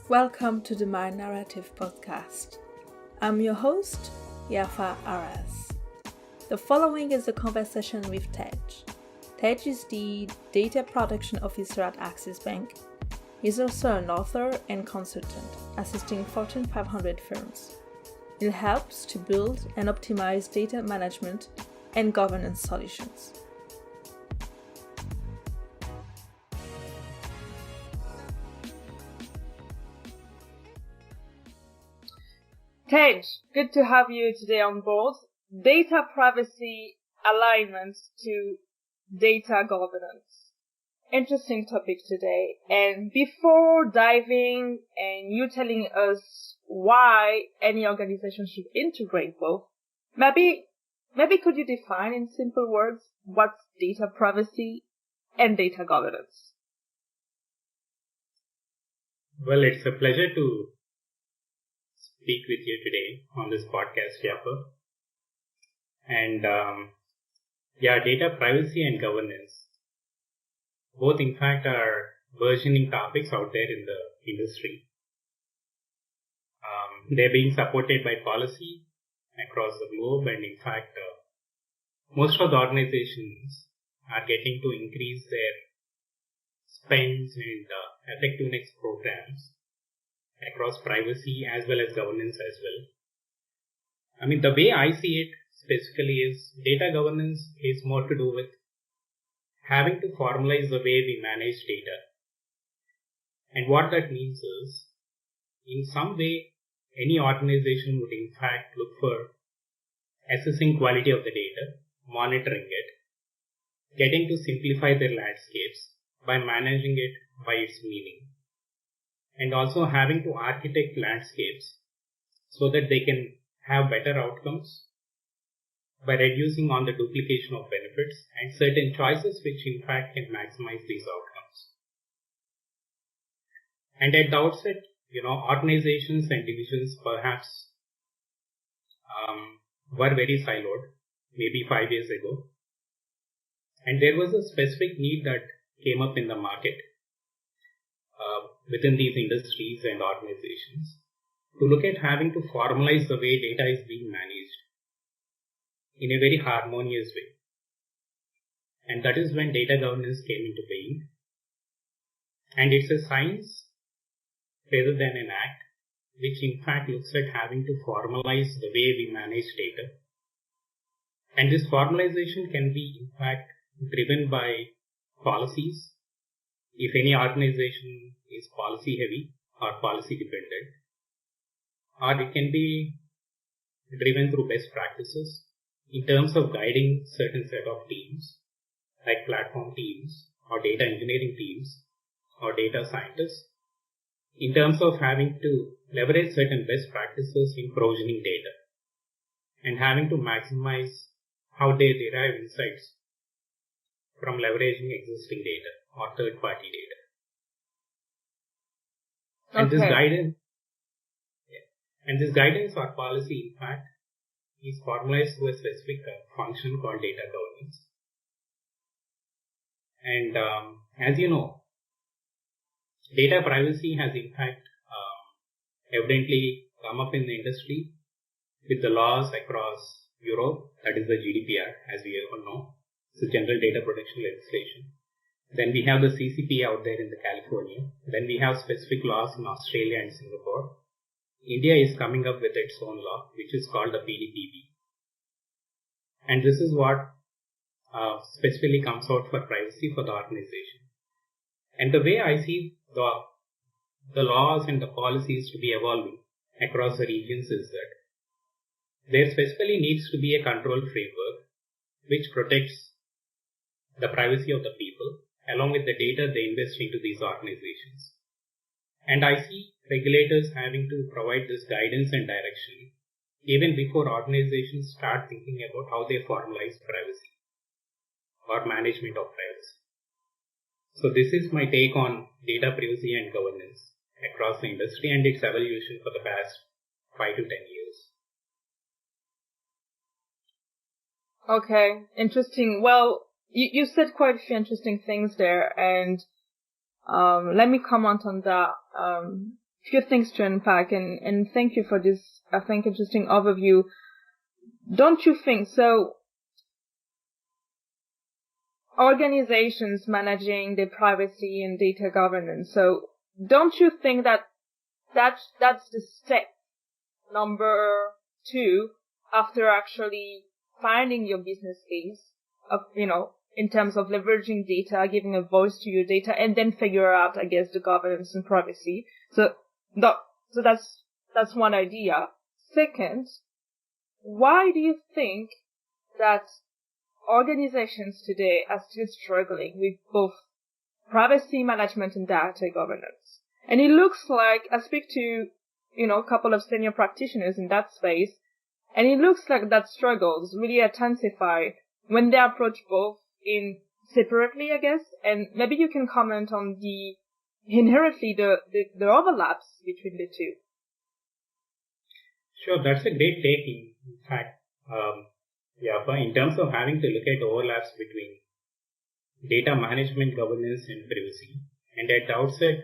Welcome to the My Narrative podcast. I'm your host, Yafaa. The following is a conversation with Tej. Tej is the Data Protection Officer at Axis Bank. He's also an author and consultant, assisting Fortune 500 firms. He helps to build and optimize data management and governance solutions. Tej, good to have you today on board. Data privacy alignment to data governance. Interesting topic today. And before diving and you telling us why any organization should integrate both, maybe could you define in simple words what's data privacy and data governance? Well, it's a pleasure to speak with you today on this podcast, Yafaa. And data privacy and governance, both in fact are burgeoning topics out there in the industry. They're being supported by policy across the globe, and in fact, most of the organizations are getting to increase their spends and effectiveness programs across privacy as well as governance as well. I mean, the way I see it specifically is data governance is more to do with having to formalize the way we manage data. And what that means is, in some way, any organization would in fact look for assessing quality of the data, monitoring it, getting to simplify their landscapes by managing it by its meaning, and also having to architect landscapes so that they can have better outcomes by reducing on the duplication of benefits and certain choices which in fact can maximize these outcomes. And at the outset, organizations and divisions perhaps were very siloed, maybe 5 years ago. And there was a specific need that came up in the market within these industries and organizations to look at having to formalize the way data is being managed in a very harmonious way. And that is when data governance came into being. And it's a science rather than an act, which in fact looks at having to formalize the way we manage data. And this formalization can be in fact driven by policies, if any organization is policy heavy or policy dependent, or it can be driven through best practices in terms of guiding certain set of teams like platform teams or data engineering teams or data scientists, in terms of having to leverage certain best practices in provisioning data and having to maximize how they derive insights from leveraging existing data or third-party data. And this guidance or policy, in fact, is formalized through a specific function called data governance. And as you know, data privacy has in fact evidently come up in the industry with the laws across Europe, that is the GDPR, as we all know. It's General Data Protection Legislation. Then we have the CCP out there in the California. Then we have specific laws in Australia and Singapore. India is coming up with its own law, which is called the PDPB. And this is what specifically comes out for privacy for the organization. And the way I see the laws and the policies to be evolving across the regions is that there specifically needs to be a control framework which protects the privacy of the people along with the data they invest into these organizations. And I see regulators having to provide this guidance and direction even before organizations start thinking about how they formalize privacy or management of privacy. So this is my take on data privacy and governance across the industry and its evolution for the past 5 to 10 years. Okay, interesting. Well, you said quite a few interesting things there, and let me comment on that. few things to unpack, and thank you for this, I think, interesting overview. Don't you think so? Organizations managing their privacy and data governance. So don't you think that that's the step number 2 after actually finding your business case of, in terms of leveraging data, giving a voice to your data, and then figure out, I guess, the governance and privacy. So that's one idea. Second, why do you think that organizations today are still struggling with both privacy management and data governance? And it looks like, I speak to, a couple of senior practitioners in that space, and it looks like that struggles really intensify when they approach both in separately, I guess. And maybe you can comment on the overlaps between the two. Sure, that's a great take. In fact, Yafaa, in terms of having to look at overlaps between data management, governance, and privacy. And at the outset,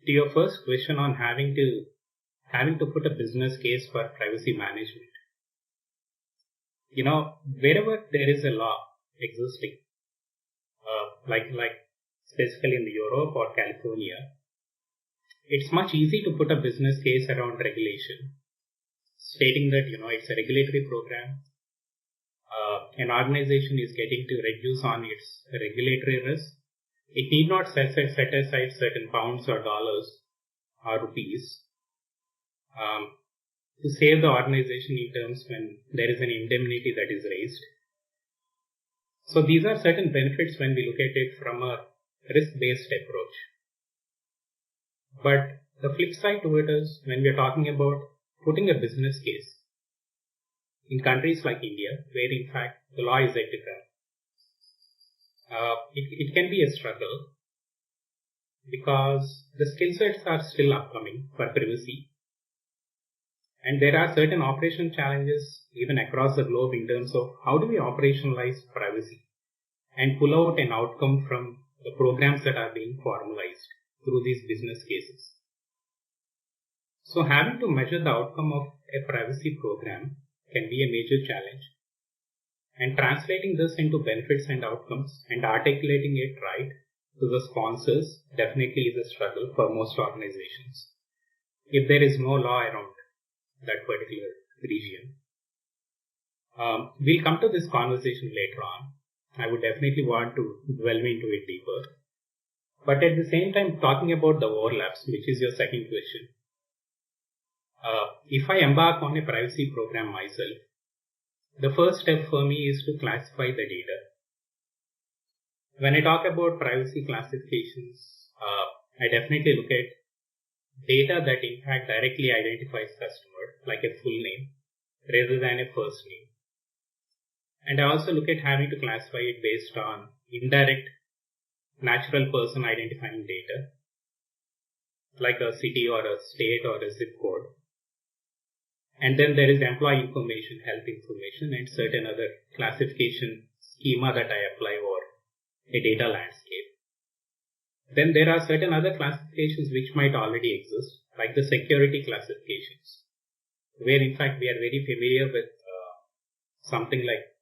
to your first question on having to put a business case for privacy management. Wherever there is a law existing, like specifically in the Europe or California, it's much easy to put a business case around regulation, stating that, it's a regulatory program. An organization is getting to reduce on its regulatory risk. It need not set aside certain pounds or dollars or rupees to save the organization in terms when there is an indemnity that is raised. So these are certain benefits when we look at it from a risk-based approach. But the flip side to it is when we are talking about putting a business case in countries like India, where in fact the law is yet to come, it can be a struggle because the skill sets are still upcoming for privacy. And there are certain operational challenges even across the globe in terms of how do we operationalize privacy and pull out an outcome from the programs that are being formalized through these business cases. So having to measure the outcome of a privacy program can be a major challenge. And translating this into benefits and outcomes and articulating it right to the sponsors definitely is a struggle for most organizations, if there is no law around that particular region. We'll come to this conversation later on. I would definitely want to delve into it deeper. But at the same time, talking about the overlaps, which is your second question. If I embark on a privacy program myself, the first step for me is to classify the data. When I talk about privacy classifications, I definitely look at data that in fact directly identifies customer, like a full name, rather than a first name. And I also look at having to classify it based on indirect natural person identifying data, like a city or a state or a zip code. And then there is employee information, health information, and certain other classification schema that I apply over a data landscape. Then there are certain other classifications which might already exist, like the security classifications, where in fact we are very familiar with something like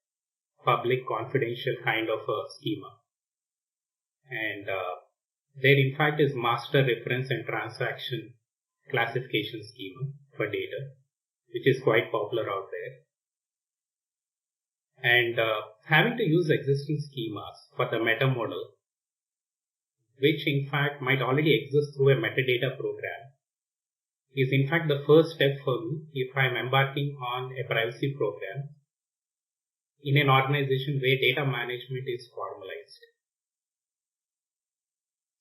public confidential kind of a schema. And there in fact is master reference and transaction classification schema for data, which is quite popular out there. And having to use existing schemas for the meta model, which in fact might already exist through a metadata program, is in fact the first step for me if I am embarking on a privacy program in an organization where data management is formalized.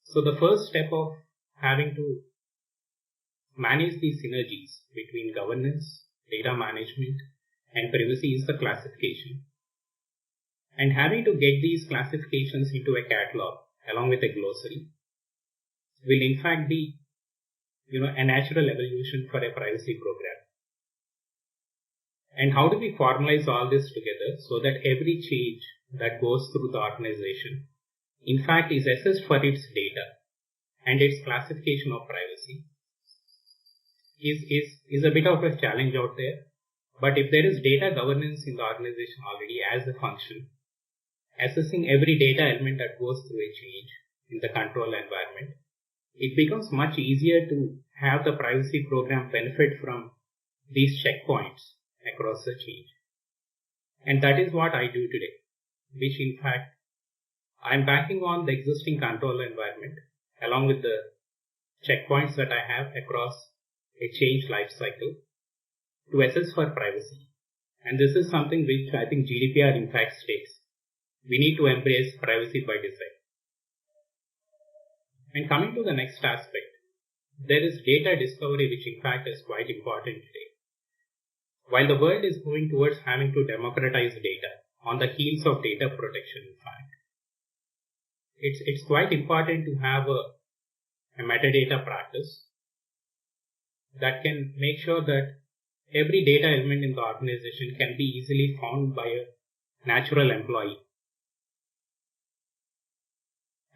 So the first step of having to manage these synergies between governance, data management, and privacy is the classification. And having to get these classifications into a catalog along with a glossary will in fact be, a natural evolution for a privacy program. And how do we formalize all this together so that every change that goes through the organization in fact is assessed for its data and its classification of privacy, is a bit of a challenge out there. But if there is data governance in the organization already as a function, assessing every data element that goes through a change in the control environment, it becomes much easier to have the privacy program benefit from these checkpoints across the change. And that is what I do today, which in fact, I'm banking on the existing control environment along with the checkpoints that I have across a change lifecycle to assess for privacy. And this is something which I think GDPR in fact states. We need to embrace privacy by design. And coming to the next aspect, there is data discovery, which in fact is quite important today. While the world is moving towards having to democratize data on the heels of data protection, in fact, it's quite important to have a metadata practice that can make sure that every data element in the organization can be easily found by a natural employee.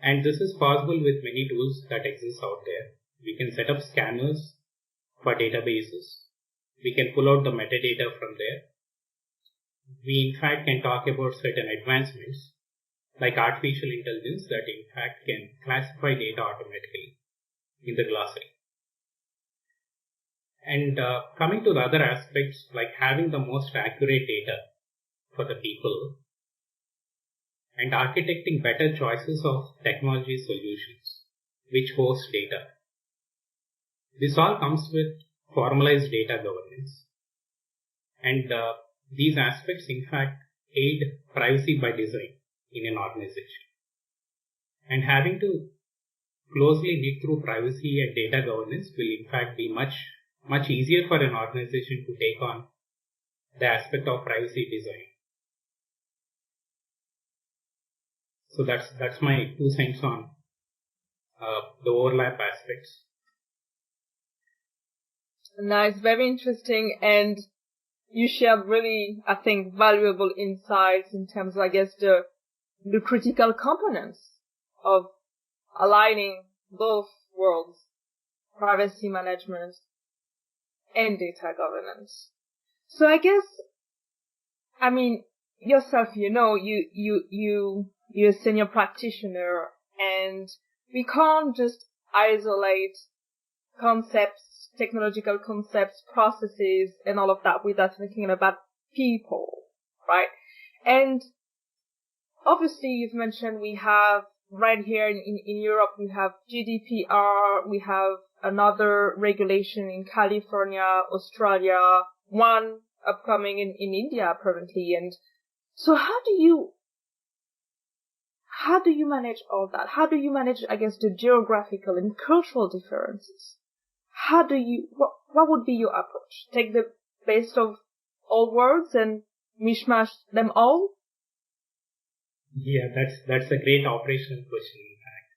And this is possible with many tools that exist out there. We can set up scanners for databases. We can pull out the metadata from there. We in fact can talk about certain advancements like artificial intelligence that in fact can classify data automatically in the glossary. And coming to the other aspects like having the most accurate data for the people and architecting better choices of technology solutions which host data. This all comes with formalized data governance. And these aspects in fact aid privacy by design in an organization. And having to closely knit through privacy and data governance will in fact be much easier for an organization to take on the aspect of privacy design. So that's my 2 cents on the overlap aspects. Nice, very interesting, and you shared really, I think, valuable insights in terms of, I guess, the critical components of aligning both worlds, privacy management and data governance. So I guess, I mean, yourself, you're a senior practitioner, and we can't just isolate concepts, technological concepts, processes, and all of that without thinking about people, right? And obviously, you've mentioned we have right here in Europe, we have GDPR, we have another regulation in California, Australia, one upcoming in India apparently. And so how do you manage all that? How do you manage, I guess, the geographical and cultural differences? What would be your approach? Take the best of all worlds and mishmash them all? Yeah, that's a great operational question, in fact.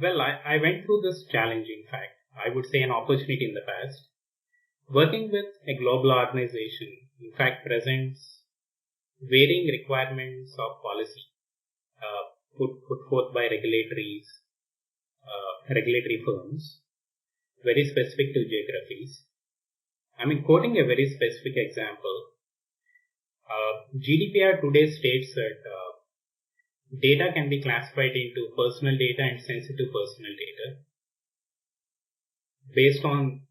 Well, I went through this challenge, in fact. I would say an opportunity in the past. Working with a global organization, in fact, presents varying requirements of policy put forth by regulatory firms, very specific to geographies. I mean, quoting a very specific example, GDPR today states that data can be classified into personal data and sensitive personal data based on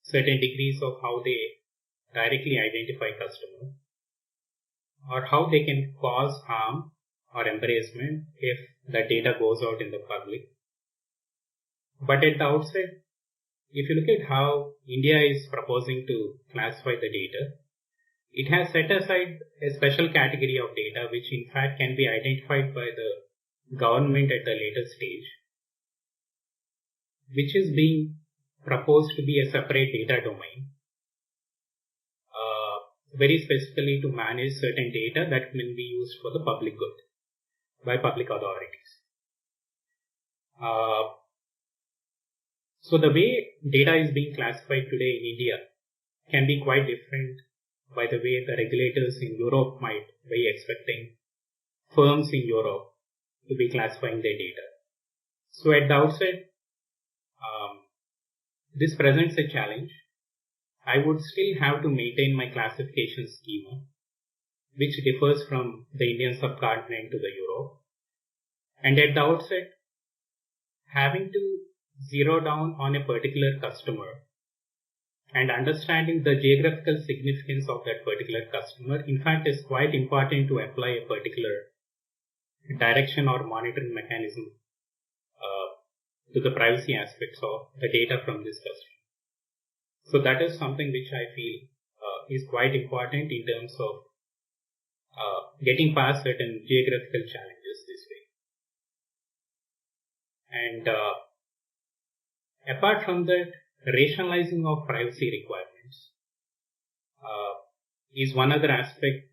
certain degrees of how they directly identify customer or how they can cause harm or embarrassment if the data goes out in the public. But at the outset, if you look at how India is proposing to classify the data, it has set aside a special category of data which in fact can be identified by the government at a later stage, which is being proposed to be a separate data domain, very specifically to manage certain data that will be used for the public good by public authorities. So the way data is being classified today in India can be quite different by the way the regulators in Europe might be expecting firms in Europe to be classifying their data. So at the outset, this presents a challenge. I would still have to maintain my classification schema, which differs from the Indian subcontinent to the Europe. And at the outset, having to zero down on a particular customer and understanding the geographical significance of that particular customer, in fact, is quite important to apply a particular direction or monitoring mechanism to the privacy aspects of the data from this customer. So that is something which I feel is quite important in terms of getting past certain geographical challenges this way. And apart from that, rationalizing of privacy requirements is one other aspect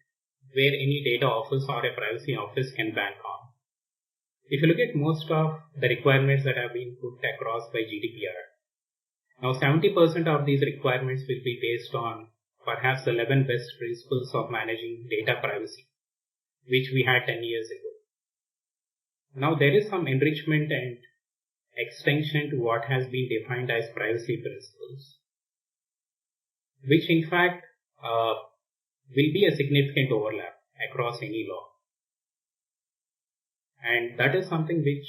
where any data office or a privacy office can bank on. If you look at most of the requirements that have been put across by GDPR, now 70% of these requirements will be based on perhaps 11 best principles of managing data privacy, which we had 10 years ago. Now there is some enrichment and extension to what has been defined as privacy principles, which in fact will be a significant overlap across any law. And that is something which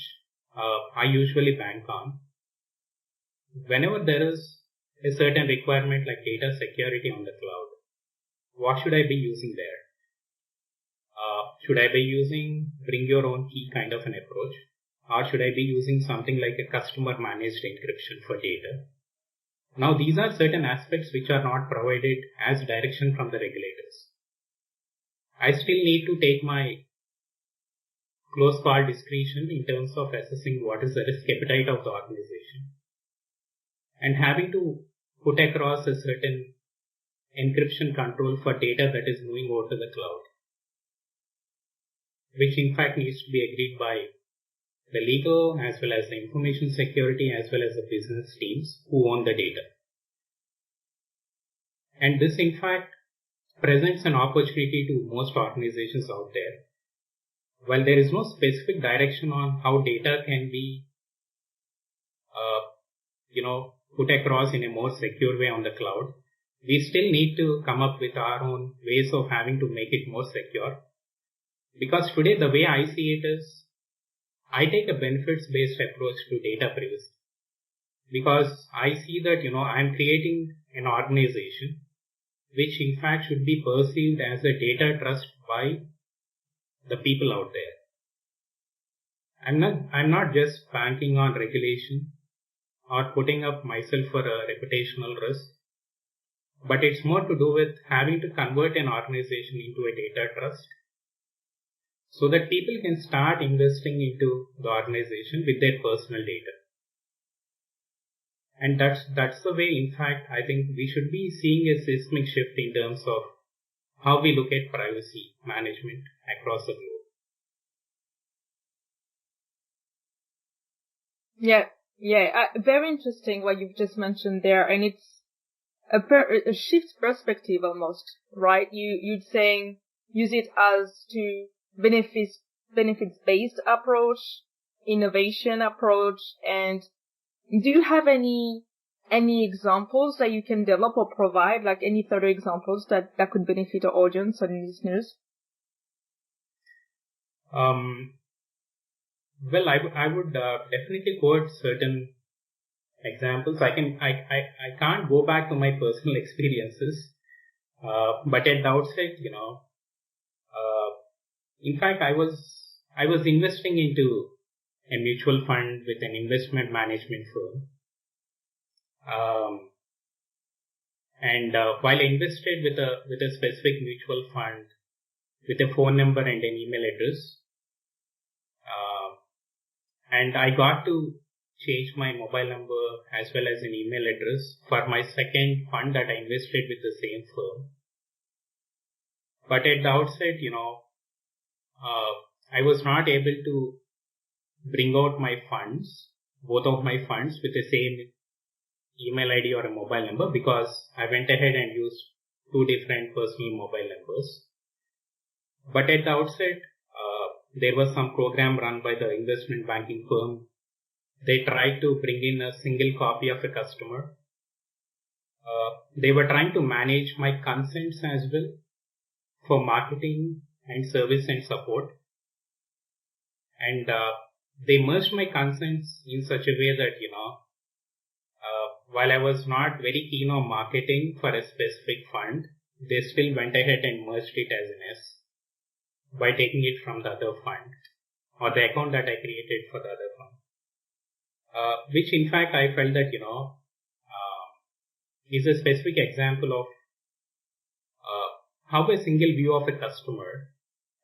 I usually bank on. Whenever there is a certain requirement like data security on the cloud, what should I be using there? Should I be using bring your own key kind of an approach? Or should I be using something like a customer managed encryption for data? Now these are certain aspects which are not provided as direction from the regulators. I still need to take my close call discretion in terms of assessing what is the risk appetite of the organization and having to put across a certain encryption control for data that is moving over to the cloud, which in fact needs to be agreed by the legal as well as the information security as well as the business teams who own the data. And this in fact presents an opportunity to most organizations out there. While there is no specific direction on how data can be put across in a more secure way on the cloud, we still need to come up with our own ways of having to make it more secure. Because today the way I see it is, I take a benefits-based approach to data privacy. Because I see that, I'm creating an organization which in fact should be perceived as a data trust by the people out there. I'm not just banking on regulation or putting up myself for a reputational risk, but it's more to do with having to convert an organization into a data trust so that people can start investing into the organization with their personal data. And that's the way, in fact, I think we should be seeing a seismic shift in terms of how we look at privacy management across the globe. Yeah, very interesting what you've just mentioned there, and it's a shift perspective almost, right? You'd saying use it as to benefits-based approach, innovation approach, and do you have any examples that you can develop or provide, like any further examples that could benefit our audience and listeners? Well, I would definitely quote certain examples. I can't go back to my personal experiences, but at the outset, in fact, I was investing into a mutual fund with an investment management firm, and while I invested with a specific mutual fund with a phone number and an email address. And I got to change my mobile number as well as an email address for my second fund that I invested with the same firm. But at the outset, I was not able to bring out my funds, both of my funds with the same email ID or a mobile number because I went ahead and used two different personal mobile numbers. But at the outset, there was some program run by the investment banking firm. They tried to bring in a single copy of a customer they were trying to manage my consents as well for marketing and service and support. And they merged my consents in such a way that, while I was not very keen on marketing for a specific fund, they still went ahead and merged it as an S by taking it from the other fund or the account that I created for the other fund. Which in fact I felt that, is a specific example of how a single view of a customer,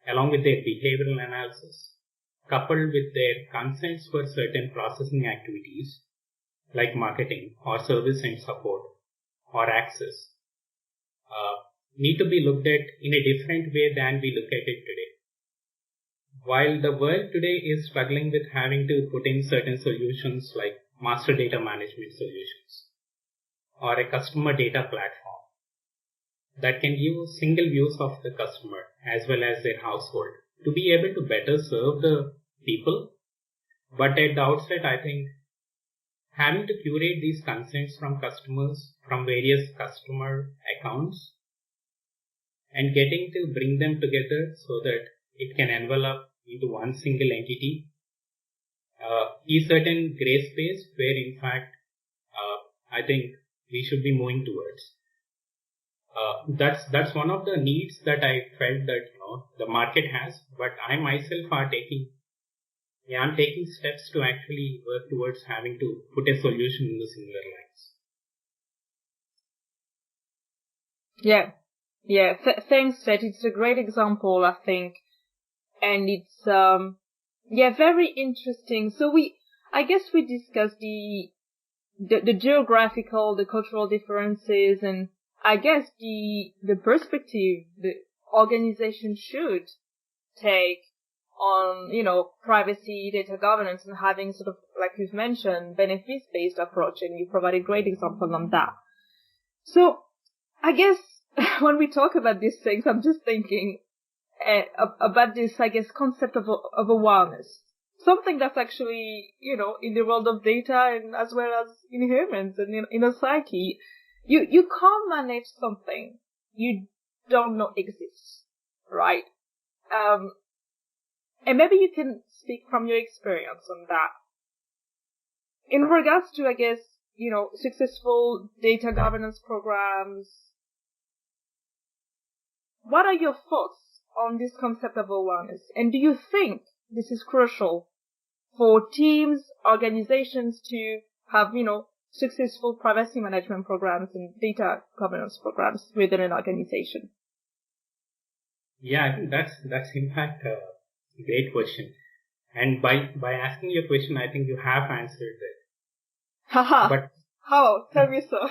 along with their behavioral analysis, coupled with their consents for certain processing activities like marketing or service and support or access, need to be looked at in a different way than we look at it today. While the world today is struggling with having to put in certain solutions like master data management solutions or a customer data platform that can give single views of the customer as well as their household to be able to better serve the people. But at the outset, I think having to curate these consents from customers from various customer accounts and getting to bring them together so that it can envelop into one single entity is certain gray space where in fact I think we should be moving towards. That's one of the needs that I felt that the market has, but I myself I'm taking steps to actually work towards having to put a solution in the similar lines. Yeah. Thanks, Ted. It's a great example, I think, and it's very interesting. So I guess we discussed the geographical, the cultural differences, and I guess the perspective the organization should take on, privacy, data governance, and having sort of, like you've mentioned, benefits-based approach, and you provided a great example on that. So I guess when we talk about these things, I'm just thinking about this, I guess, concept of awareness. Something that's actually, in the world of data and as well as in humans and in a psyche, you can't manage something you don't know exists, right? And maybe you can speak from your experience on that. In regards to, I guess, successful data governance programs, what are your thoughts on this concept of awareness? And do you think this is crucial for teams, organizations to have, successful privacy management programs and data governance programs within an organization? Yeah, I think that's in fact a great question. And by asking your question, I think you have answered it. Haha. But how? Tell me so.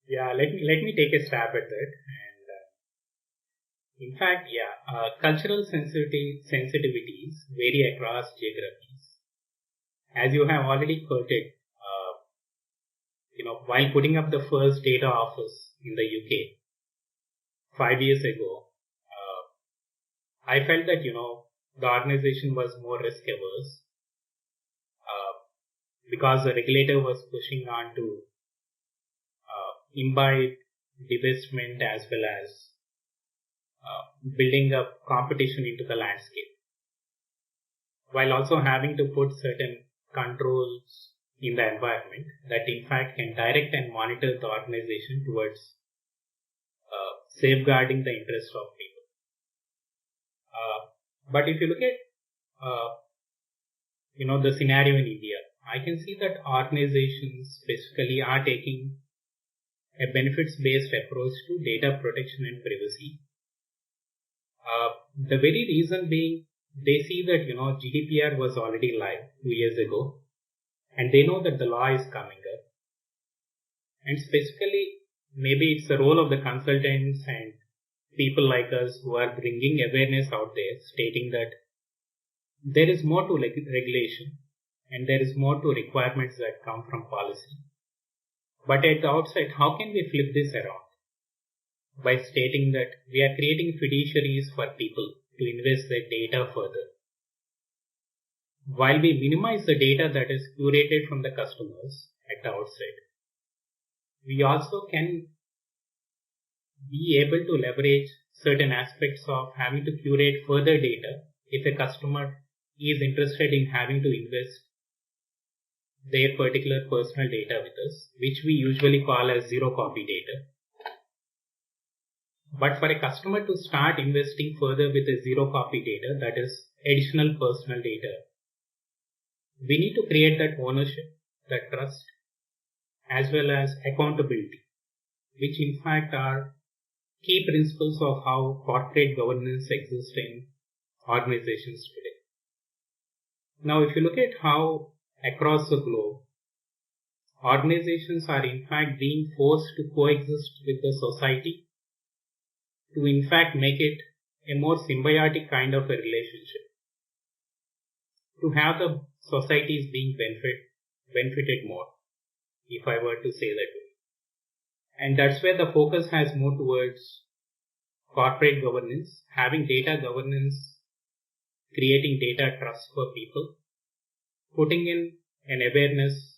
Yeah, let me take a stab at that. And in fact, cultural sensitivities vary across geographies. As you have already quoted, while putting up the first data office in the UK 5 years ago, I felt that, the organization was more risk averse because the regulator was pushing on to imbibe divestment as well as building up competition into the landscape, while also having to put certain controls in the environment that in fact can direct and monitor the organization towards safeguarding the interests of people. But if you look at the scenario in India, I can see that organizations specifically are taking a benefits-based approach to data protection and privacy. The very reason being, they see that, GDPR was already live 2 years ago, and they know that the law is coming up. And specifically, maybe it's the role of the consultants and people like us who are bringing awareness out there, stating that there is more to regulation and there is more to requirements that come from policy. But at the outset, how can we flip this around? By stating that we are creating fiduciaries for people to invest their data further. While we minimize the data that is curated from the customers at the outset. We also can be able to leverage certain aspects of having to curate further data if a customer is interested in having to invest their particular personal data with us, which we usually call as zero copy data. But for a customer to start investing further with a zero copy data, that is additional personal data, we need to create that ownership, that trust, as well as accountability, which in fact are key principles of how corporate governance exists in organizations today. Now, if you look at how across the globe, organizations are in fact being forced to coexist with the society to in fact make it a more symbiotic kind of a relationship. To have the societies being benefited more, if I were to say that way. And that's where the focus has moved towards corporate governance, having data governance, creating data trust for people, putting in an awareness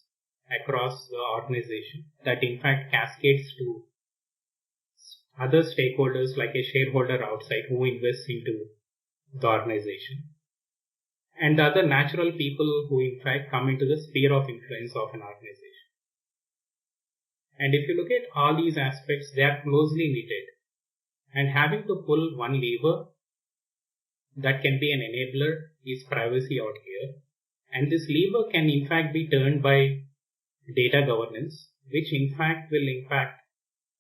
across the organization that in fact cascades to other stakeholders like a shareholder outside who invests into the organization, and the other natural people who in fact come into the sphere of influence of an organization. And if you look at all these aspects, they are closely knitted, and having to pull one lever that can be an enabler is privacy out here. And this lever can in fact be turned by data governance, which in fact will impact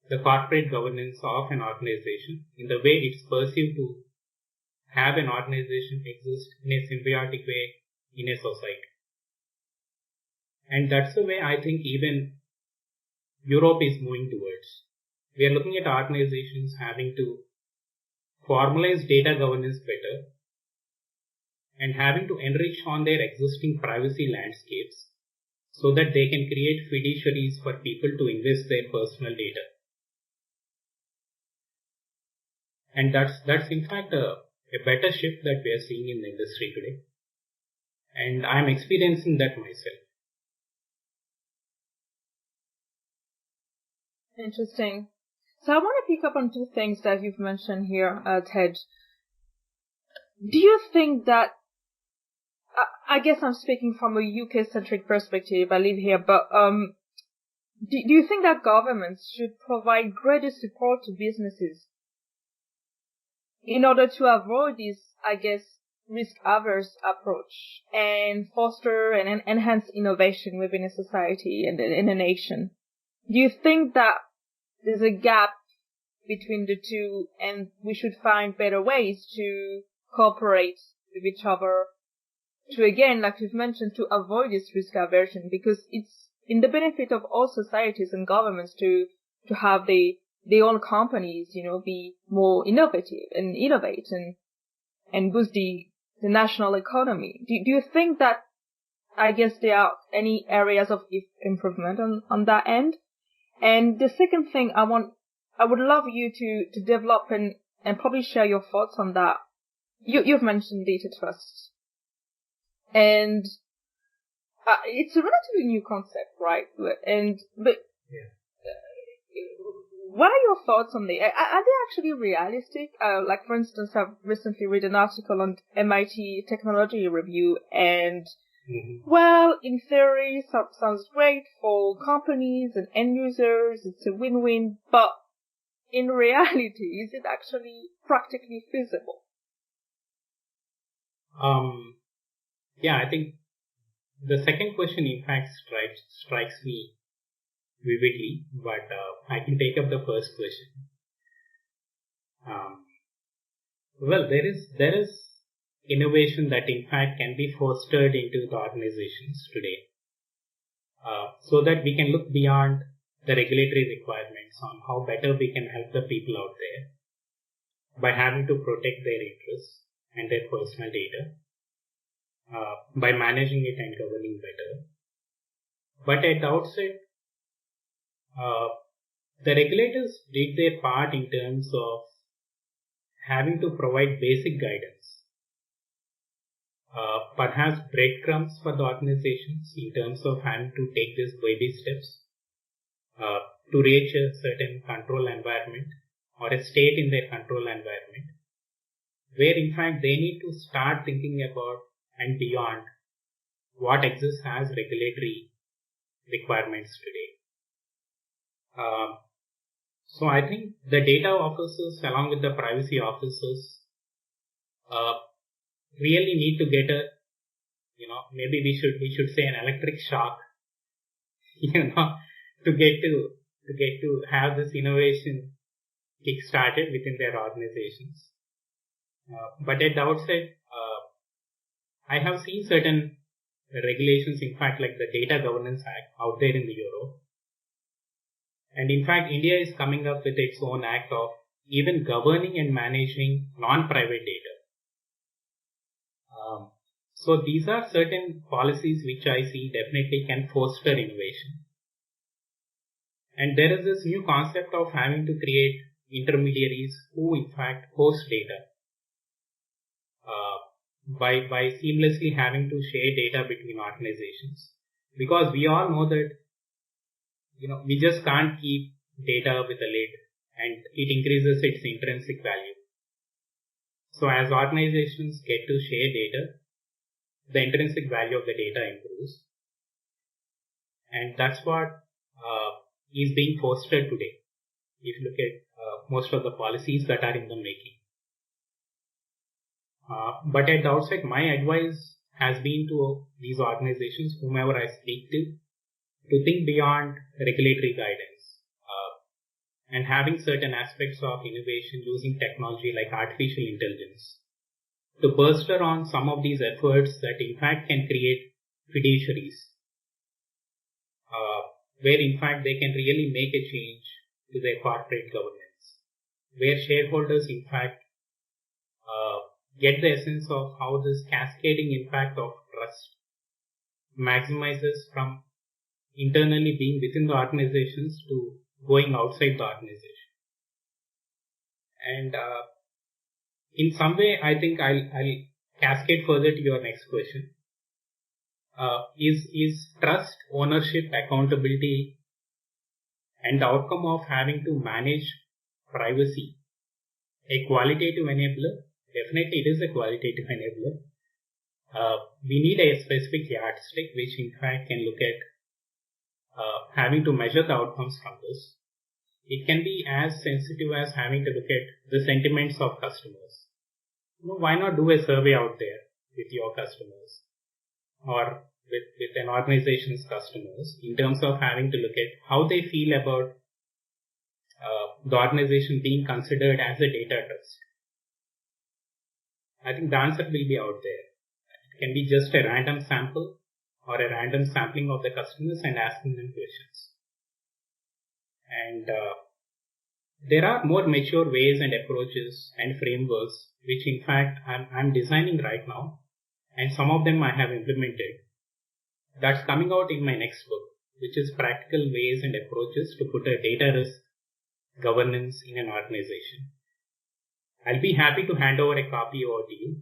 the corporate governance of an organization in the way it's perceived to have an organization exist in a symbiotic way in a society. And that's the way I think even Europe is moving towards. We are looking at organizations having to formalize data governance better and having to enrich on their existing privacy landscapes so that they can create fiduciaries for people to invest their personal data. And that's in fact a better shift that we are seeing in the industry today. And I'm experiencing that myself. Interesting. So I want to pick up on two things that you've mentioned here, Ted. Do you think that, I guess I'm speaking from a UK-centric perspective, I live here, but do you think that governments should provide greater support to businesses in order to avoid this, I guess, risk-averse approach and foster and enhance innovation within a society and in a nation? Do you think that there's a gap between the two and we should find better ways to cooperate with each other to, again, like you've mentioned, to avoid this risk aversion, because it's in the benefit of all societies and governments to have their own companies, be more innovative and innovate and boost the national economy. Do you think that, I guess, there are any areas of improvement on that end? And the second thing I would love you to develop and probably share your thoughts on that. You've mentioned data trust. And it's a relatively new concept, right? But what are your thoughts on the? Are they actually realistic? Like, for instance, I've recently read an article on MIT Technology Review, and well, in theory, sounds great for companies and end users. It's a win-win, but in reality, is it actually practically feasible? Yeah, I think the second question, in fact, strikes me vividly, but I can take up the first question. Well, there is innovation that in fact can be fostered into the organizations today, so that we can look beyond the regulatory requirements on how better we can help the people out there by having to protect their interests and their personal data, by managing it and governing better. But at the outset, the regulators did their part in terms of having to provide basic guidance perhaps breadcrumbs for the organizations in terms of having to take these baby steps to reach a certain control environment or a state in their control environment, where in fact they need to start thinking about and beyond what exists as regulatory requirements today. So I think the data officers along with the privacy officers really need to get a, maybe we should say an electric shock, to get to have this innovation kick-started within their organizations. But at the outset, I have seen certain regulations, in fact, like the Data Governance Act out there in the Europe. And in fact, India is coming up with its own act of even governing and managing non-private data. So these are certain policies which I see definitely can foster innovation. And there is this new concept of having to create intermediaries who in fact host data. By seamlessly having to share data between organizations. Because we all know that, we just can't keep data with a lid and it increases its intrinsic value. So as organizations get to share data, the intrinsic value of the data improves. And that's what is being fostered today. If you look at most of the policies that are in the making. But at the outset, my advice has been to these organizations, whomever I speak to think beyond regulatory guidance and having certain aspects of innovation using technology like artificial intelligence to bolster on some of these efforts that in fact can create fiduciaries, where in fact they can really make a change to their corporate governance, where shareholders in fact get the essence of how this cascading impact of trust maximizes from internally being within the organizations to going outside the organization. And in some way, I think I'll cascade further to your next question. Is trust, ownership, accountability, and the outcome of having to manage privacy a qualitative enabler? Definitely it is a qualitative enabler. We need a specific yardstick which in fact can look at having to measure the outcomes from this. It can be as sensitive as having to look at the sentiments of customers. Why not do a survey out there with your customers or with an organization's customers in terms of having to look at how they feel about the organization being considered as a data trust. I think the answer will be out there. It can be just a random sample or a random sampling of the customers and asking them questions. And there are more mature ways and approaches and frameworks which in fact I'm designing right now, and some of them I have implemented. That's coming out in my next book, which is Practical Ways and Approaches to Put a Data Risk Governance in an Organization. I'll be happy to hand over a copy over to you.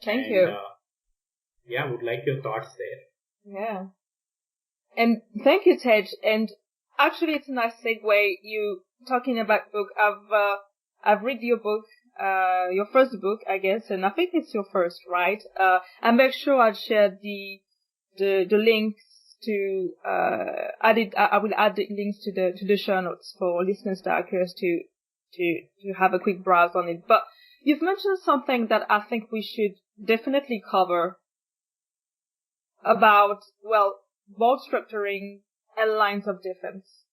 Thank you. Would like your thoughts there. Yeah. And thank you, Tej. And actually, it's a nice segue. You talking about book. I've read your book, your first book, I guess, and I think it's your first, right? I make sure I'll share the links to I will add the links to the show notes for listeners that are curious to have a quick browse on it. But you've mentioned something that I think we should definitely cover about, board structuring and lines of defense.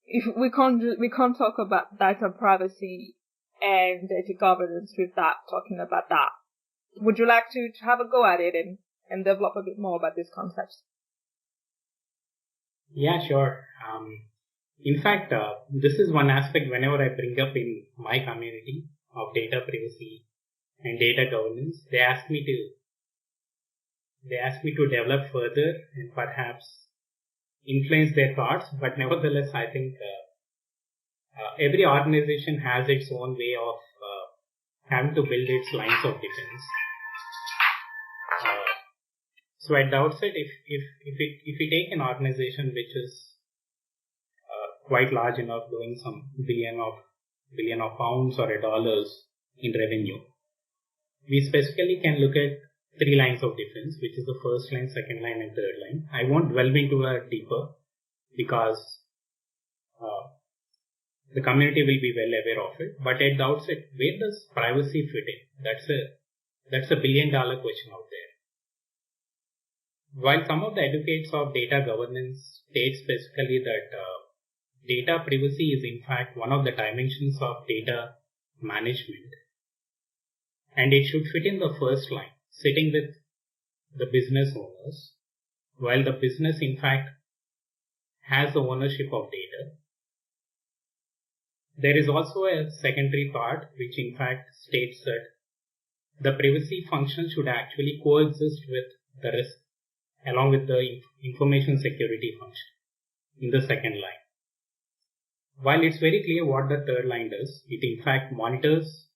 If we can't talk about data privacy and data governance without talking about that. Would you like to have a go at it and develop a bit more about this concept? Yeah, sure. In fact, this is one aspect whenever I bring up in my community of data privacy and data governance, they ask me to develop further and perhaps influence their thoughts. But nevertheless, I think every organization has its own way of having to build its lines of defense. So at the outset, if we take an organization which is quite large enough, doing some billion of pounds or dollars in revenue, we specifically can look at three lines of defense, which is the first line, second line, and third line. I won't delve into it deeper because the community will be well aware of it. But at the outset, where does privacy fit in? That's a billion-dollar question out there. While some of the advocates of data governance state specifically that data privacy is in fact one of the dimensions of data management, and it should fit in the first line, sitting with the business owners, while the business in fact has the ownership of data. There is also a secondary part which in fact states that the privacy function should actually coexist with the risk along with the information security function in the second line. While it's very clear what the third line does, it in fact monitors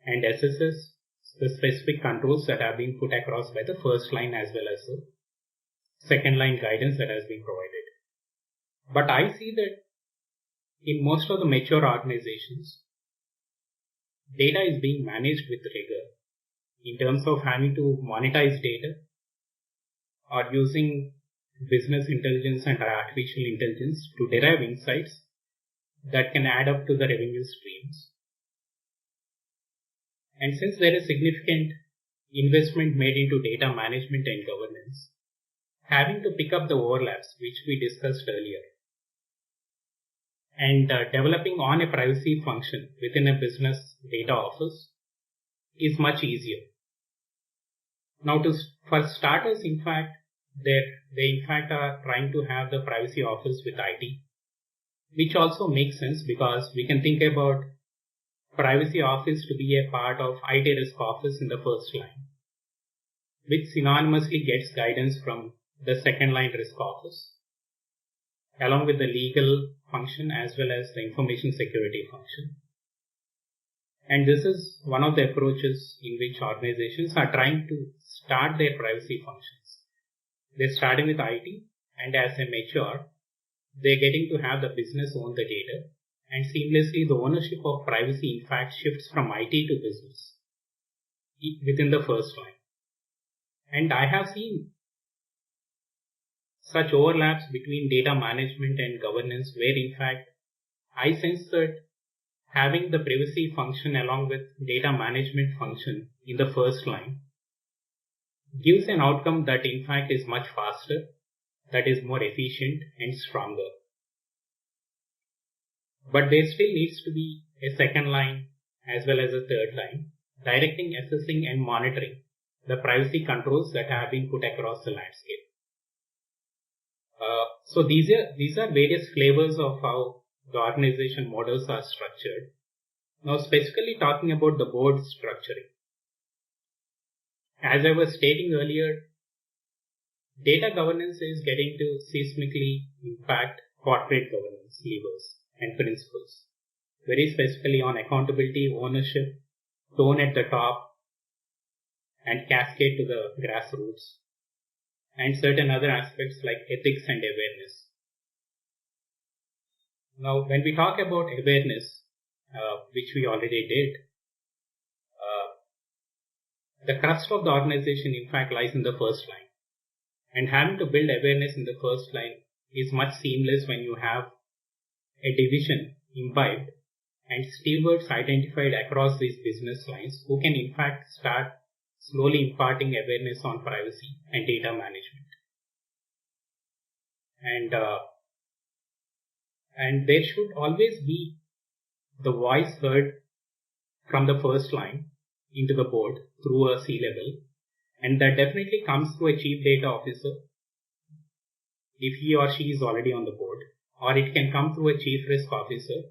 and assesses the specific controls that have been put across by the first line as well as the second line guidance that has been provided. But I see that in most of the mature organizations, data is being managed with rigor in terms of having to monetize data or using business intelligence and artificial intelligence to derive insights that can add up to the revenue streams. And since there is significant investment made into data management and governance, having to pick up the overlaps which we discussed earlier, and developing on a privacy function within a business data office is much easier. Now for starters, in fact, they in fact are trying to have the privacy office with IT, which also makes sense because we can think about privacy office to be a part of IT risk office in the first line, which synonymously gets guidance from the second line risk office, along with the legal function as well as the information security function. And this is one of the approaches in which organizations are trying to start their privacy functions. They're starting with IT, and as they mature, they're getting to have the business own the data, and seamlessly the ownership of privacy in fact shifts from IT to business within the first line. And I have seen such overlaps between data management and governance where in fact I sense that having the privacy function along with data management function in the first line gives an outcome that in fact is much faster, that is more efficient and stronger. But there still needs to be a second line as well as a third line, directing, assessing and monitoring the privacy controls that have been put across the landscape. So these are various flavors of how the organization models are structured. Now specifically talking about the board structuring. As I was stating earlier, data governance is getting to seismically impact corporate governance levers and principles, very specifically on accountability, ownership, tone at the top, and cascade to the grassroots, and certain other aspects like ethics and awareness. Now, when we talk about awareness, which we already did, the crust of the organization in fact lies in the first line. And having to build awareness in the first line is much seamless when you have a division imbibed and stewards identified across these business lines who can in fact start slowly imparting awareness on privacy and data management. And there should always be the voice heard from the first line into the board through a C-level, and that definitely comes through a chief data officer if he or she is already on the board, or it can come through a chief risk officer,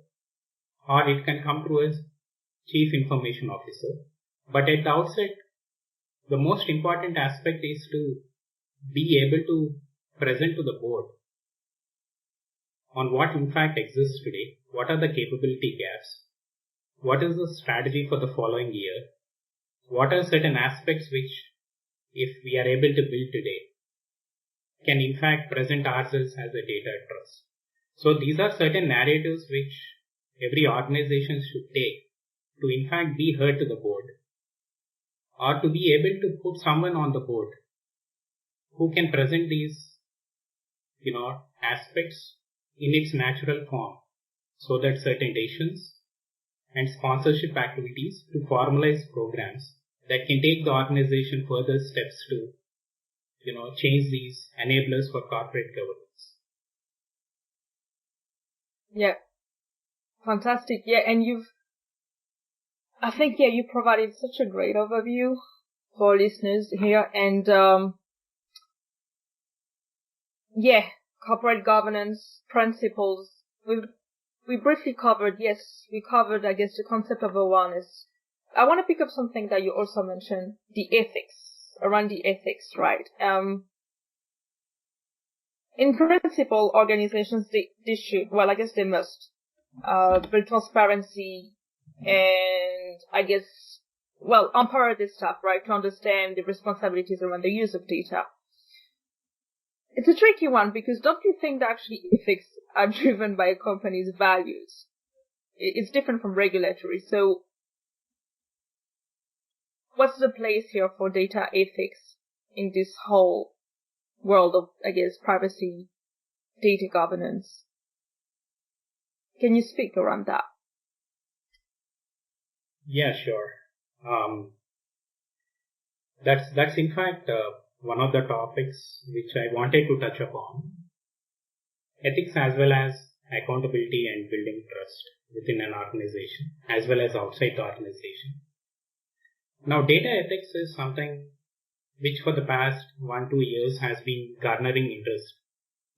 or it can come through a chief information officer. But at the outset, the most important aspect is to be able to present to the board on what in fact exists today, what are the capability gaps, what is the strategy for the following year, what are certain aspects which if we are able to build today, can in fact present ourselves as a data trust. So these are certain narratives which every organization should take to in fact be heard to the board, or to be able to put someone on the board who can present these, aspects in its natural form, so that certain decisions and sponsorship activities to formalize programs that can take the organization further steps to, change these enablers for corporate governance. Yeah. Fantastic. Yeah. And you provided such a great overview for listeners here. And, corporate governance principles. We briefly covered, I guess, the concept of awareness. I want to pick up something that you also mentioned, the ethics, right? In principle, organizations, they should, well, I guess they must, build transparency and, I guess, well, empower their staff, right, to understand the responsibilities around the use of data. It's a tricky one because don't you think that actually ethics are driven by a company's values? It's different from regulatory. So what's the place here for data ethics in this whole world of, I guess, privacy, data governance? Can you speak around that? Yeah, sure. That's in fact one of the topics which I wanted to touch upon. Ethics as well as accountability and building trust within an organization as well as outside the organization. Now, data ethics is something which for the past 1-2 years has been garnering interest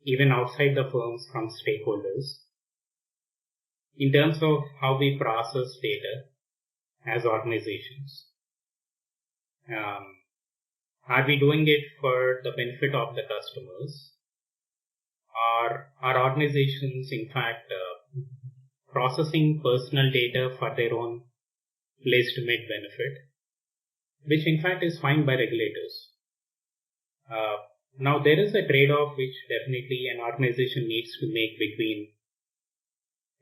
even outside the firms from stakeholders in terms of how we process data as organizations. Are we doing it for the benefit of the customers? Or are organizations in fact processing personal data for their own legitimate benefit, which in fact is fine by regulators? Now there is a trade-off which definitely an organization needs to make between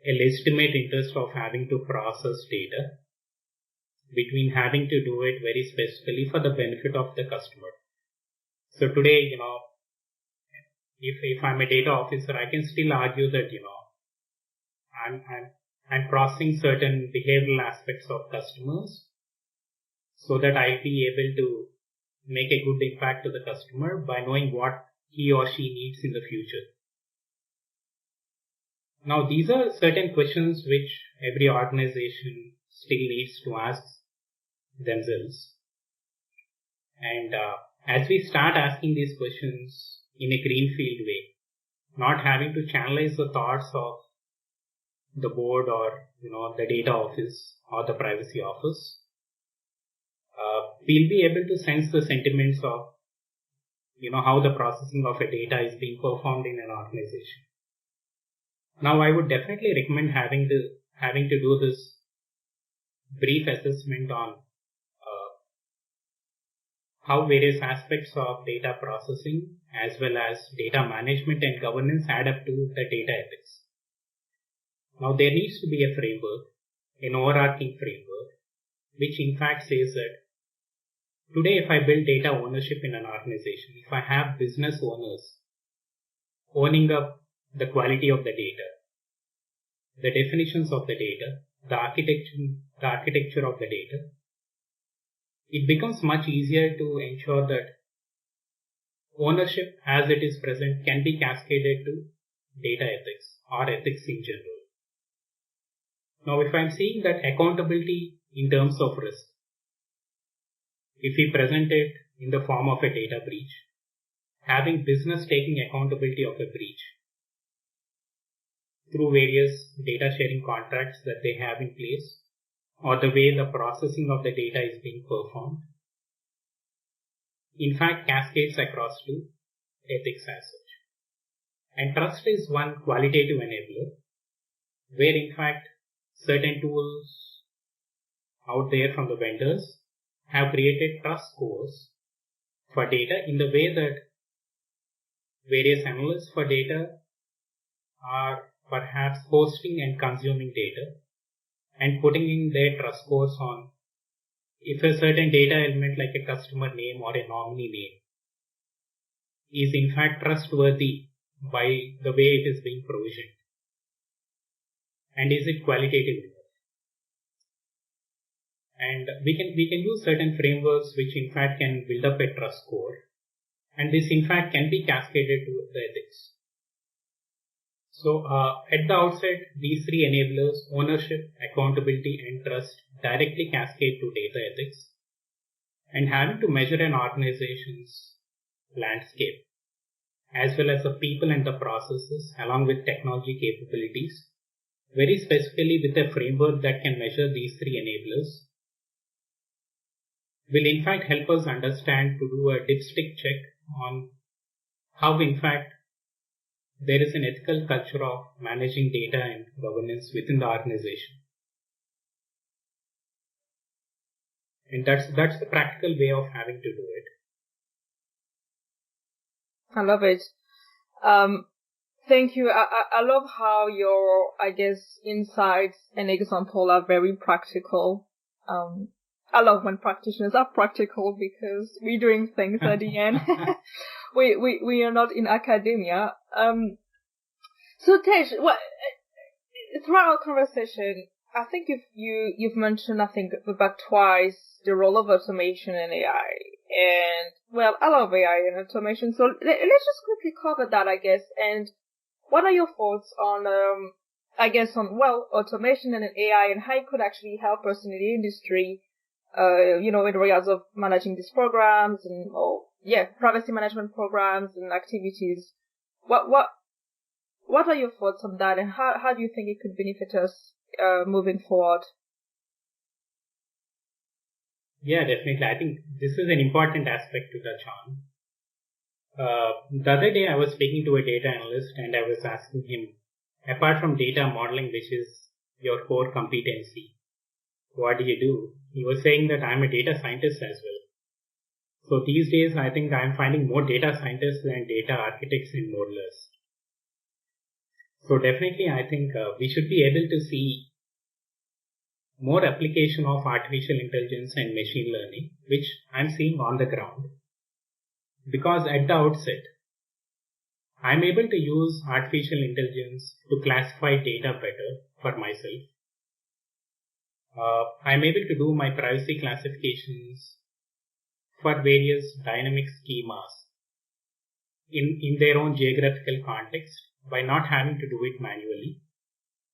a legitimate interest of having to process data, between having to do it very specifically for the benefit of the customer. So today, if I'm a data officer, I can still argue that, I'm processing certain behavioral aspects of customers so that I'll be able to make a good impact to the customer by knowing what he or she needs in the future. Now, these are certain questions which every organization still needs to ask themselves. And as we start asking these questions in a greenfield way, not having to channelize the thoughts of the board or, the data office or the privacy office, we'll be able to sense the sentiments of, how the processing of a data is being performed in an organization. Now, I would definitely recommend having to do this brief assessment on how various aspects of data processing as well as data management and governance add up to the data ethics. Now, there needs to be a framework, an overarching framework, which in fact says that today if I build data ownership in an organization, if I have business owners owning up the quality of the data, the definitions of the data, the architecture of the data, it becomes much easier to ensure that ownership as it is present can be cascaded to data ethics or ethics in general. Now, if I'm seeing that accountability in terms of risk, if we present it in the form of a data breach, having business taking accountability of a breach through various data sharing contracts that they have in place, or the way the processing of the data is being performed, in fact cascades across to ethics as such. And trust is one qualitative enabler, where in fact certain tools out there from the vendors have created trust scores for data in the way that various analysts for data are perhaps hosting and consuming data and putting in their trust scores on if a certain data element like a customer name or a nominee name is in fact trustworthy by the way it is being provisioned, and is it qualitative enough. And we can use certain frameworks which in fact can build up a trust score, and this in fact can be cascaded to the ethics. So at the outset, these three enablers, ownership, accountability and trust, directly cascade to data ethics, and having to measure an organization's landscape as well as the people and the processes along with technology capabilities, very specifically with a framework that can measure these three enablers, will in fact help us understand to do a dipstick check on how in fact there is an ethical culture of managing data and governance within the organization. And that's the practical way of having to do it. I love it. Thank you. I love how your, insights and example are very practical. I love when practitioners are practical because we're doing things at the end. We are not in academia. So Tej, throughout our conversation, I think you've mentioned, about twice the role of automation and AI. And, well, I love AI and automation, so let's just quickly cover that, And what are your thoughts on, automation and AI and how it could actually help us in the industry, in regards of managing these programs and, privacy management programs and activities. What are your thoughts on that, and how do you think it could benefit us, moving forward? Yeah, definitely. I think this is an important aspect to touch on. The other day I was speaking to a data analyst and I was asking him, apart from data modeling, which is your core competency, what do you do? He was saying that I'm a data scientist as well. So these days I think I'm finding more data scientists than data architects and modelers. So definitely I think we should be able to see more application of artificial intelligence and machine learning, which I'm seeing on the ground. Because at the outset, I'm able to use artificial intelligence to classify data better for myself. I'm able to do my privacy classifications for various dynamic schemas in their own geographical context by not having to do it manually,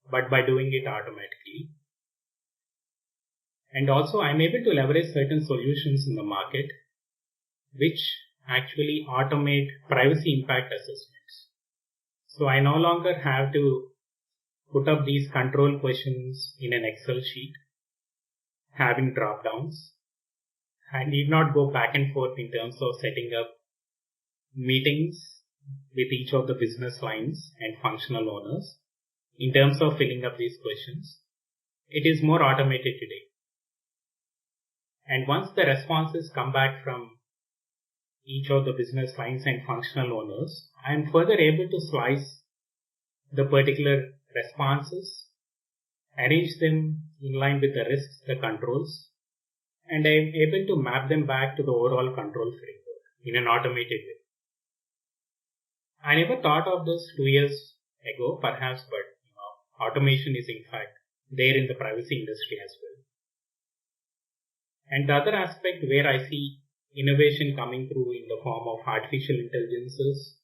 but by doing it automatically. And also I'm able to leverage certain solutions in the market which actually automate privacy impact assessments. So I no longer have to put up these control questions in an Excel sheet, having drop downs. I need not go back and forth in terms of setting up meetings with each of the business lines and functional owners in terms of filling up these questions. It is more automated today. And once the responses come back from each of the business lines and functional owners, I am further able to slice the particular responses, arrange them in line with the risks, the controls, and I am able to map them back to the overall control framework in an automated way. I never thought of this 2 years ago, perhaps, but automation is in fact there in the privacy industry as well. And the other aspect where I see innovation coming through in the form of artificial intelligence is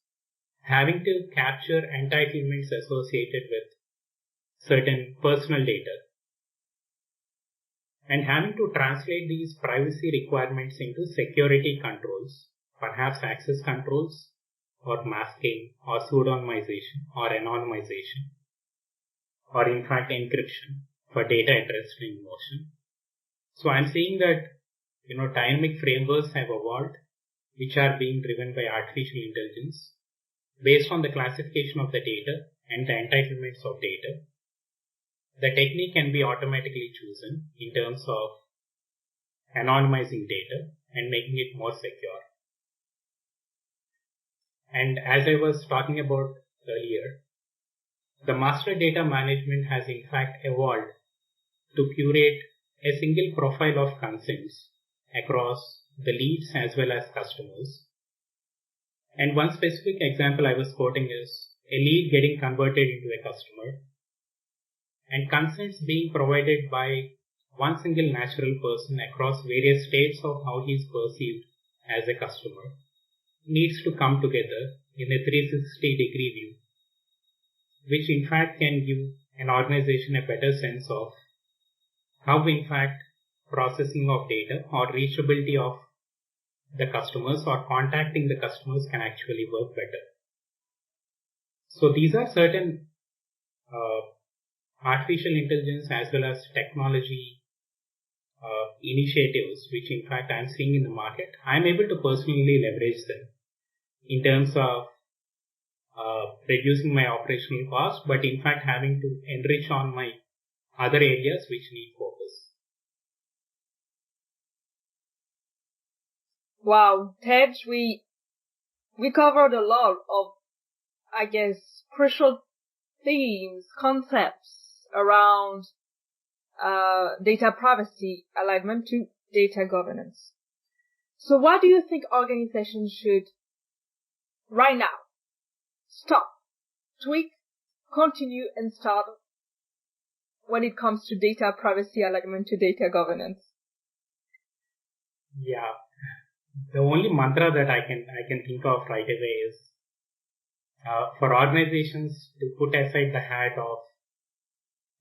having to capture entitlements associated with certain personal data and having to translate these privacy requirements into security controls, perhaps access controls or masking or pseudonymization or anonymization or in fact encryption for data at rest and in motion. So I'm seeing that dynamic frameworks have evolved which are being driven by artificial intelligence based on the classification of the data and the entitlements of data. The technique can be automatically chosen in terms of anonymizing data and making it more secure. And as I was talking about earlier, the master data management has in fact evolved to curate a single profile of consents across the leads as well as customers. And one specific example I was quoting is a lead getting converted into a customer and consents being provided by one single natural person across various states of how he is perceived as a customer needs to come together in a 360-degree view, which in fact can give an organization a better sense of how in fact processing of data or reachability of the customers or contacting the customers can actually work better. So these are certain artificial intelligence as well as technology initiatives which in fact I'm seeing in the market. I'm able to personally leverage them in terms of reducing my operational cost, but in fact having to enrich on my other areas which need focus. Wow, Tej, we covered a lot of, I guess, crucial themes, concepts around data privacy alignment to data governance. So what do you think organizations should, right now, stop, tweak, continue, and start when it comes to data privacy alignment to data governance? Yeah, the only mantra that I can think of right away is for organizations to put aside the hat of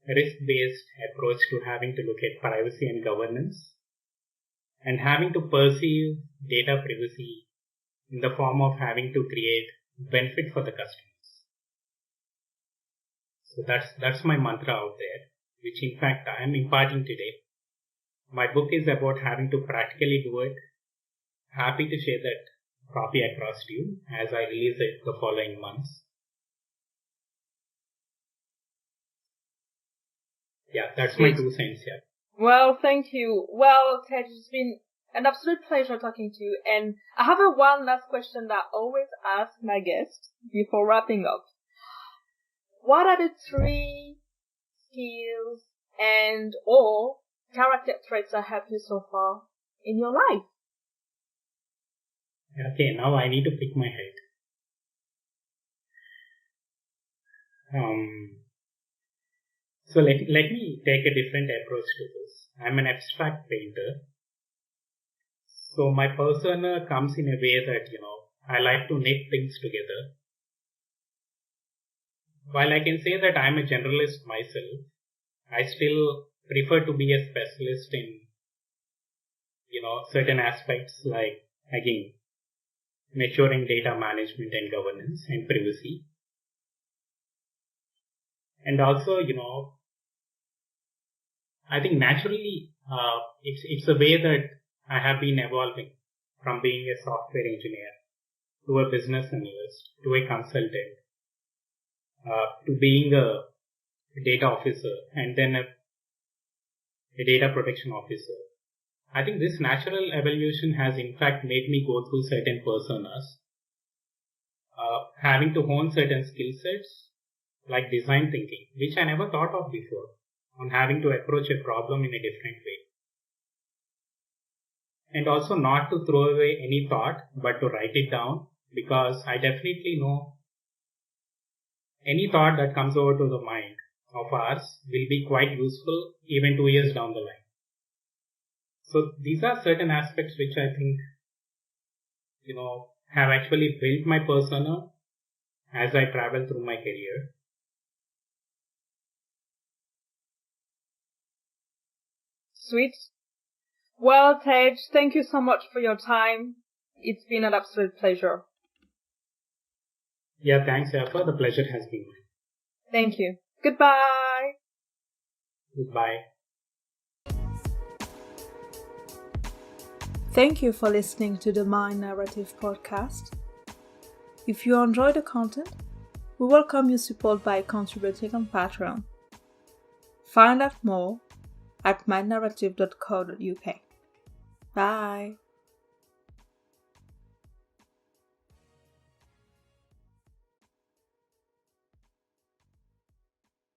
risk-based approach to having to look at privacy and governance and having to perceive data privacy in the form of having to create benefit for the customers. So that's my mantra out there, which in fact I am imparting today. My book is about having to practically do it. Happy to share that copy across to you as I release it the following months. Yeah, that's my 2 cents here. Well, thank you. Well, Tej, it's been an absolute pleasure talking to you. And I have one last question that I always ask my guests before wrapping up. What are the 3 skills and or character traits that helped you so far in your life? Okay, now I need to pick my head. So let me take a different approach to this. I'm an abstract painter. So my persona comes in a way that, I like to knit things together. While I can say that I'm a generalist myself, I still prefer to be a specialist in, certain aspects like, again, maturing data management and governance and privacy. And also, I think naturally, it's a way that I have been evolving from being a software engineer to a business analyst to a consultant to being a data officer and then a data protection officer. I think this natural evolution has in fact made me go through certain personas, having to hone certain skill sets like design thinking, which I never thought of before, on having to approach a problem in a different way. And also not to throw away any thought, but to write it down, because I definitely know any thought that comes over to the mind of ours will be quite useful even 2 years down the line. So these are certain aspects which I think, have actually built my persona as I travel through my career. Sweet. Well, Tej, thank you so much for your time. It's been an absolute pleasure. Yeah, thanks, Yafaa. The pleasure has been mine. Thank you. Goodbye. Goodbye. Thank you for listening to the Mind Narrative podcast. If you enjoy the content, we welcome your support by contributing on Patreon. Find out more at mindnarrative.co.uk. Bye.